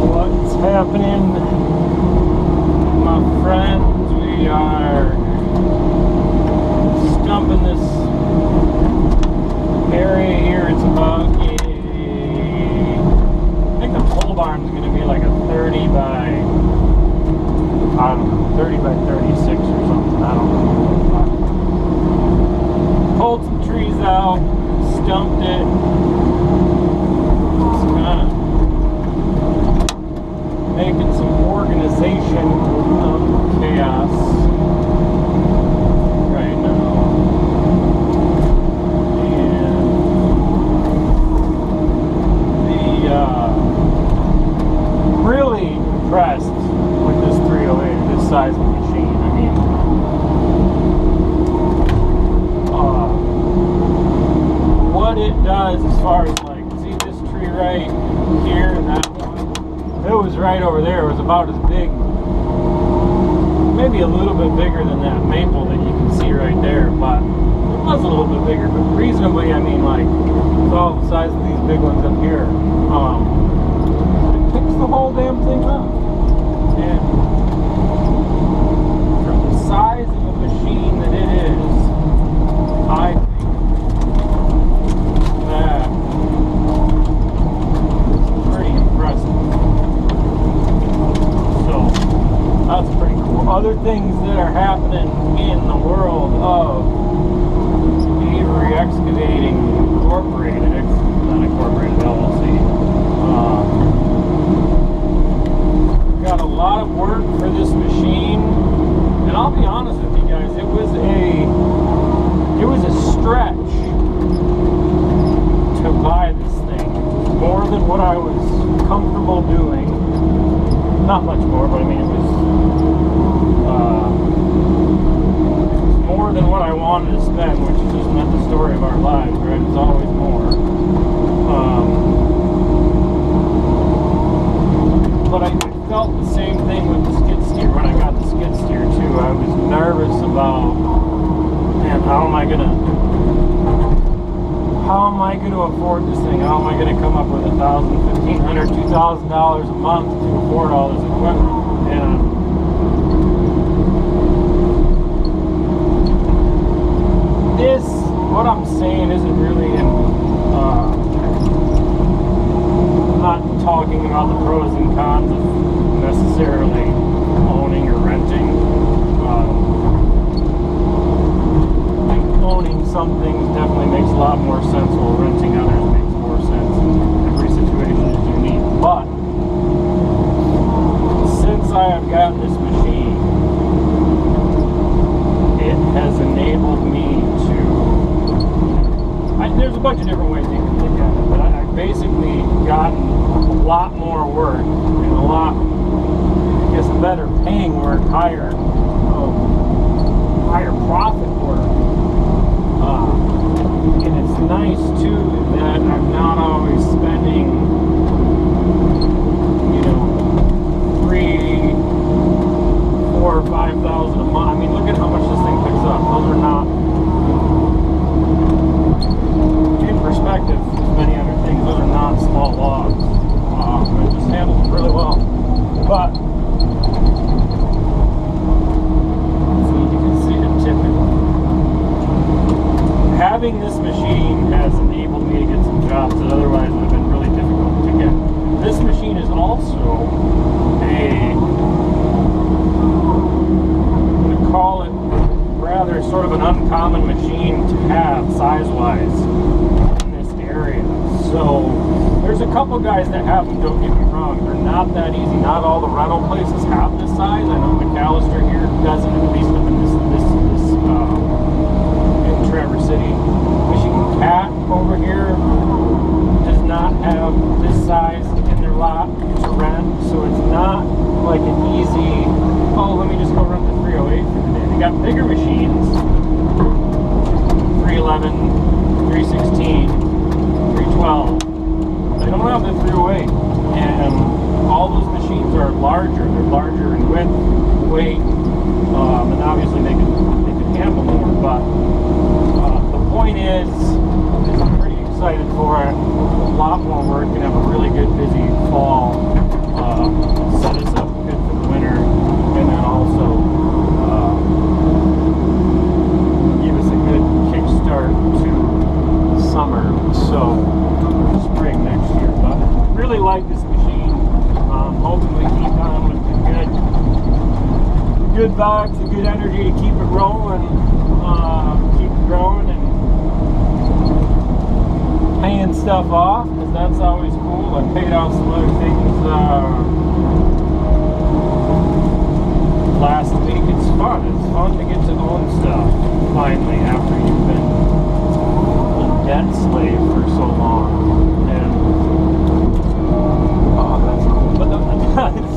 What's happening, my friends? We are stumping this area here. It's about I think the pole barn is going to be like a 30 by, I don't know, 30 by 36 or something. I don't know. Pulled some trees out, stumped it. Just kind of making some organization of chaos right now. And really impressed with this 308, this size of machine. I mean, what it does as far as like, see this tree right here and that one, it was right over there. It was about as big, maybe a little bit bigger than that maple that you can see right there, but it was a little bit bigger, but reasonably, I mean, like, it's all the size of these big ones up here. It picks the whole damn thing up. And for the size of a machine that it is, I think that is pretty impressive. So, that's pretty cool. Other things that are happening in the world of Excavating Incorporated, not Incorporated, LLC. Got a lot of work for this machine, and I'll be honest with you guys, it was a stretch to buy this thing. More than what I was comfortable doing. Not much more, but I mean, it was more than what I wanted to spend, which is just not the story of our lives, right? It's always more. But I felt the same thing with the skid steer when I got the skid steer too. I was nervous about, man, how am I gonna afford this thing? How am I gonna come up with $1,000, $1,500, $2,000 a month to afford all this equipment? And this, what I'm saying isn't really I'm not talking about the pros and cons of necessarily owning or renting. I think owning some things definitely makes a lot more sense, while renting others makes more sense. Every situation is unique. But since I have gotten this machine, it has enabled me to, there's a bunch of different ways you can look at it, but I've basically gotten a lot more work and a lot, I guess, better paying work, higher profit work. And it's nice too that I'm not always spending, you know, $3,000, $4,000 or $5,000 a month. I mean, look at how much this thing picks up. Those are not, in perspective, many other things, those are not small logs. It just handles it really well. But see, you can see it tipping. Having this machine has enabled me to get some jobs that otherwise would have been really difficult to get. This machine is also I'm going to call it rather sort of an uncommon machine to have size-wise in this area. So there's a couple guys that have them, don't get me wrong. They're not that easy. Not all the rental places have this size. I know McAllister here doesn't, at least up in this in Traverse City. Michigan Cat over here does not have this size in their lot to rent, so it's not like an easy, oh, let me just go rent the 308 for the day. They got bigger machines, 311, 316, 312. They don't have the 308, and all those machines are larger. They're larger in width, weight, and obviously they can handle more. But the point is I'm pretty excited for it. A lot more work, and have a like this machine. Hoping we keep on with the good vibes, the good energy to keep it rolling, keep it growing, and paying stuff off, because that's always cool. I paid off some other things last week. It's fun. It's fun to get to own stuff finally after you've been a debt slave for so long. And oh, that's cool. But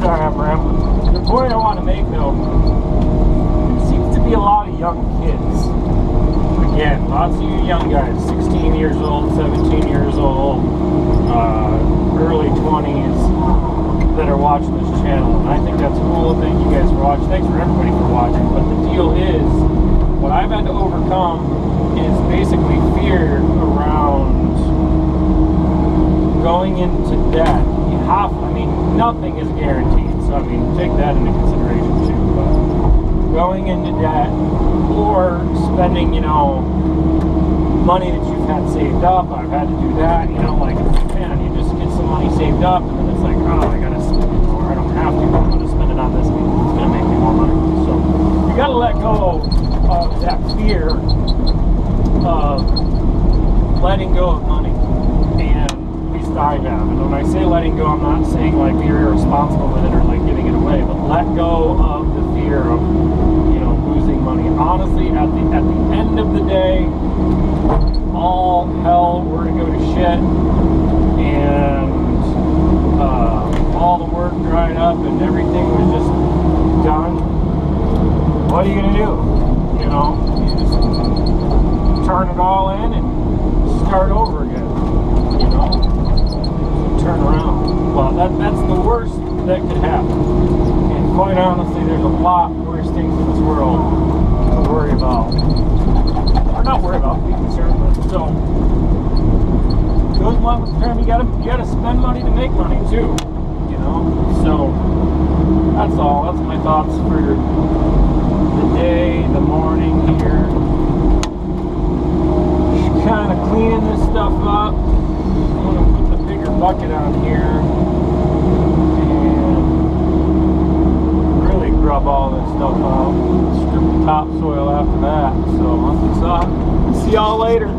sorry, I'm rambling. The point I want to make, though, it seems to be a lot of young kids. Again, lots of you young guys, 16 years old, 17 years old, early 20s, that are watching this channel. And I think that's cool. Thank you guys for watching. Thanks for everybody for watching. But the deal is, what I've had to overcome is basically fear around going into debt. You have, I mean, nothing is guaranteed. So, I mean, take that into consideration too. But going into debt or spending, you know, money that you've had saved up. I've had to do that, you know, like, man, you just get some money saved up and then it's like, oh, I gotta, or I don't have to, I'm gonna spend it on this because it's gonna make me more money. So you gotta let go of that fear of letting go of money. And at least I have. And when I say letting go, I'm not saying like be irresponsible with it or like giving it away, but let go of the fear of, you know, losing money. Honestly, at the end of the day, all hell were to go to shit and all the work dried up and everything was just done, what are you gonna do? You know, you just turn it all in and start over again. You know, turn around. Well, that's the worst that could happen. And quite honestly, there's a lot worse things in this world to worry about. Or not worry about, be concerned with. So, goes along with the term, you gotta spend money to make money too. You know? So, that's all. That's my thoughts for the day, the morning here. Just kind of cleaning this stuff up. I'm gonna put the bigger bucket on here and really grub all this stuff out. Strip the topsoil after that. So, see y'all later.